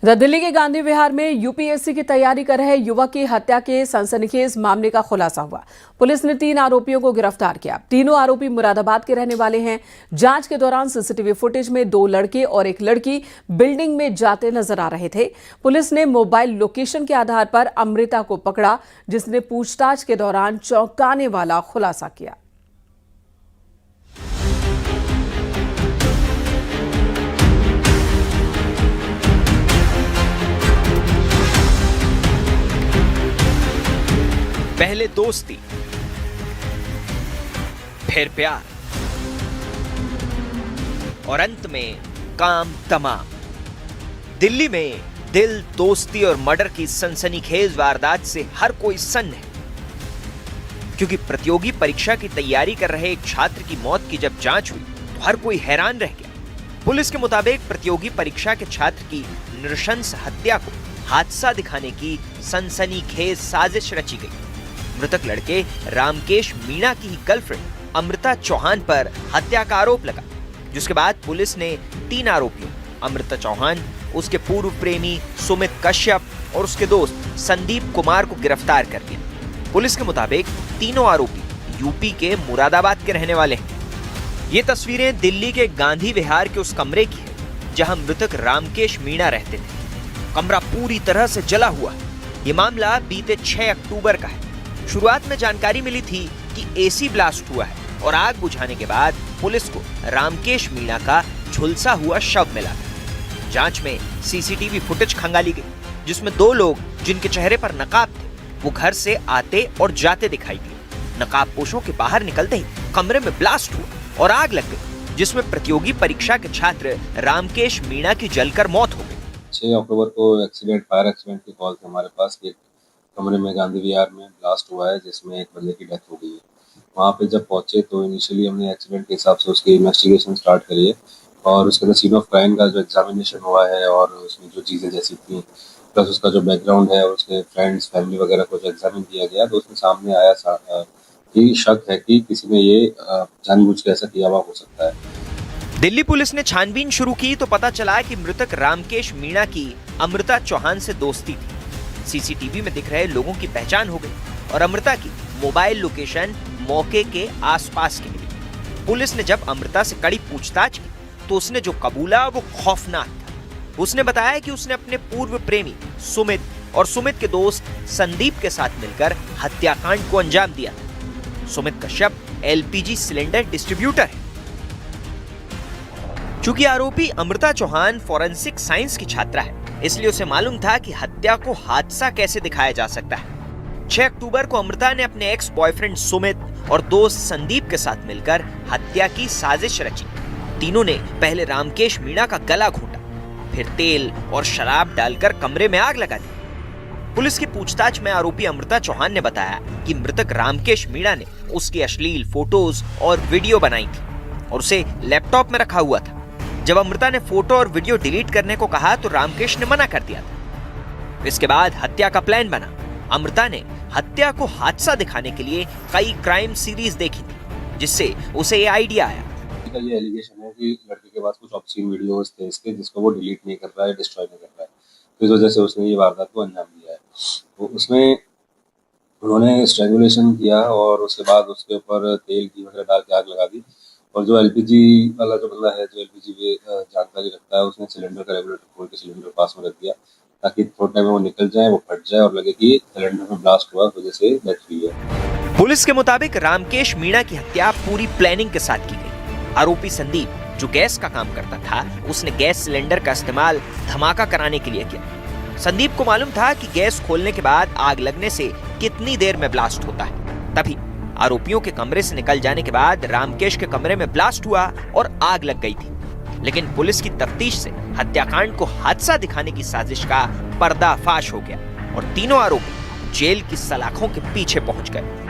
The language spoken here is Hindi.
दिल्ली के गांधी विहार में यूपीएससी की तैयारी कर रहे युवक की हत्या के सनसनीखेज मामले का खुलासा हुआ। पुलिस ने 3 आरोपियों को गिरफ्तार किया। तीनों आरोपी मुरादाबाद के रहने वाले हैं। जांच के दौरान सीसीटीवी फुटेज में 2 लड़के और एक लड़की बिल्डिंग में जाते नजर आ रहे थे। पुलिस ने मोबाइल लोकेशन के आधार पर अमृता को पकड़ा, जिसने पूछताछ के दौरान चौंकाने वाला खुलासा किया। पहले दोस्ती, फिर प्यार और अंत में काम तमाम। दिल्ली में दिल, दोस्ती और मर्डर की सनसनीखेज वारदात से हर कोई सन्न है, क्योंकि प्रतियोगी परीक्षा की तैयारी कर रहे एक छात्र की मौत की जब जांच हुई तो हर कोई हैरान रह गया। पुलिस के मुताबिक प्रतियोगी परीक्षा के छात्र की नृशंस हत्या को हादसा दिखाने की सनसनीखेज साजिश रची गई। मृतक लड़के रामकेश मीणा की गर्लफ्रेंड अमृता चौहान पर हत्या का आरोप लगा, जिसके बाद पुलिस ने 3 आरोपियों अमृता चौहान, उसके पूर्व प्रेमी सुमित कश्यप और उसके दोस्त संदीप कुमार को गिरफ्तार कर लिया। पुलिस के मुताबिक तीनों आरोपी यूपी के मुरादाबाद के रहने वाले हैं। ये तस्वीरें दिल्ली के गांधी विहार के उस कमरे की है जहां मृतक रामकेश मीणा रहते थे। कमरा पूरी तरह से जला हुआ है। ये मामला बीते 6 अक्टूबर का है। शुरुआत में जानकारी मिली थी कि एसी ब्लास्ट हुआ है और आग बुझाने के बाद पुलिस को रामकेश मीणा का झुलसा हुआ शव मिला। जांच में सीसीटीवी फुटेज खंगाली गई, जिसमें 2 लोग जिनके चेहरे पर नकाब थे वो घर से आते और जाते दिखाई दिए। नकाबपोशों के बाहर निकलते ही कमरे में ब्लास्ट हुआ और आग लग गई, जिसमें प्रतियोगी परीक्षा के छात्र रामकेश मीणा की जलकर मौत हो गई। 6 अक्टूबर को फायर एक्सीडेंट की कॉल थी हमारे पास कि कमरे में गांधी विहार में ब्लास्ट हुआ है, जिसमें एक बंदे की डेथ हो गई है। वहाँ पे जब पहुंचे तो इनिशियली हमने एक्सीडेंट के हिसाब से उसकी इन्वेस्टिगेशन स्टार्ट करी है और उसके अंदर सीन ऑफ क्राइम का जो एग्जामिनेशन हुआ है और उसमें जो चीज़ें जैसी थी प्लस उसका जो बैकग्राउंड है और उसके फ्रेंड्स फैमिली वगैरह को जो एग्जामिन किया गया तो उसमें सामने आया कि शक है कि किसी ने ये जानबूझ के ऐसा किया हुआ हो सकता है। दिल्ली पुलिस ने छानबीन शुरू की तो पता चला कि मृतक रामकेश मीणा की अमृता चौहान से दोस्ती थी। सीसीटीवी में दिख रहे लोगों की पहचान हो गई और अमृता की मोबाइल लोकेशन मौके के आसपास की मिली। पुलिस ने जब अमृता से कड़ी पूछताछ की तो उसने जो कबूला वो खौफनाक था। उसने बताया कि उसने अपने पूर्व प्रेमी सुमित और सुमित के दोस्त संदीप के साथ मिलकर हत्याकांड को अंजाम दिया था। Sumit Kashyap LPG cylinder distributor है। चूंकि आरोपी अमृता चौहान फॉरेंसिक साइंस की छात्रा है, इसलिए उसे मालूम था कि हत्या को हादसा कैसे दिखाया जा सकता है। 6 अक्टूबर को अमृता ने अपने एक्स बॉयफ्रेंड सुमित और दोस्त संदीप के साथ मिलकर हत्या की साजिश रची। तीनों ने पहले रामकेश मीणा का गला घोंटा, फिर तेल और शराब डालकर कमरे में आग लगा दी। पुलिस की पूछताछ में आरोपी अमृता चौहान ने बताया कि मृतक रामकेश मीणा ने उसकी अश्लील फोटोज और वीडियो बनाई थी और उसे लैपटॉप में रखा हुआ था। जब अमृता ने फोटो और वीडियो डिलीट करने को कहा तो रामकेश ने मना कर दिया था। इसके बाद हत्या का प्लान बना। अमृता ने हत्या को हादसा दिखाने के लिए कई क्राइम सीरीज देखी थी, जिससे उसे ये आइडिया आया। ये एलिगेशन है कि लड़के के पास कुछ ऑब्सीन वीडियोस थे इसके जिसको वो डिलीट नहीं कर रहा है, डिस्ट्रॉय नहीं कर रहा है, तो इस वजह से उसने ये वारदात को अंजाम दिया है। तो उसमें उन्होंने स्ट्रैंगुलेशन किया और उसके बाद उसके ऊपर तेल घी वगैरह डाल के आग लगा दी और जो एलपीजी वाला जो बंदा है जो एलपीजी जानकारी रखता है उसने सिलेंडर का रेगुलेटर खोल के सिलेंडर पास में रख दिया ताकि थोड़े टाइम में वो निकल जाए, वो फट जाए और लगे कि सिलेंडर में ब्लास्ट हुआ, वजह से डेथ हुई है। पुलिस के मुताबिक रामकेश मीणा की हत्या पूरी प्लानिंग के साथ की गई। आरोपी संदीप, जो गैस का काम करता था, उसने गैस सिलेंडर का इस्तेमाल धमाका कराने के लिए किया। संदीप को मालूम था कि गैस खोलने के बाद आग लगने से कितनी देर में ब्लास्ट होता है। तभी आरोपियों के कमरे से निकल जाने के बाद रामकेश के कमरे में ब्लास्ट हुआ और आग लग गई थी। लेकिन पुलिस की तफ्तीश से हत्याकांड को हादसा दिखाने की साजिश का पर्दाफाश हो गया और तीनों आरोपी जेल की सलाखों के पीछे पहुंच गए।